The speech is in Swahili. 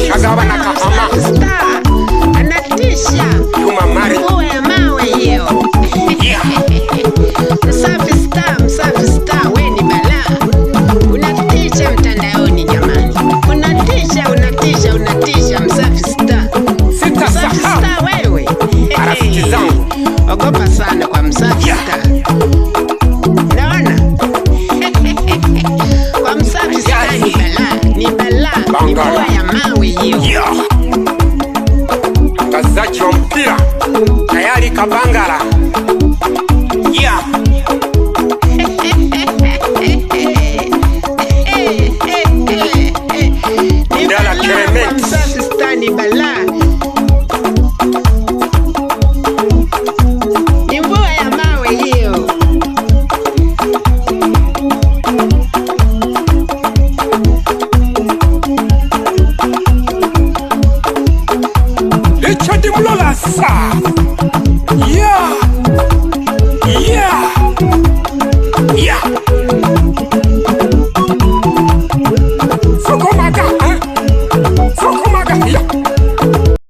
Shagabana kahama anatisha Juma Mari nguo ya mawe hiyo. Msafi star, we ni balaa. Unatisha mtandaoni jamani, unatisha Msafi star. Msafi star wewe, marafiki zangu, ogopa sana kwa Msafi star. Naona kwa Msafi star ni balaa, ni nguo ya mawe hiyo. Mtangazaji wa mpira tayari Kabangala. Ndala Clement. Msafi star ni balaa, ni nguo ya mawe hiyo. Richard Mlola sa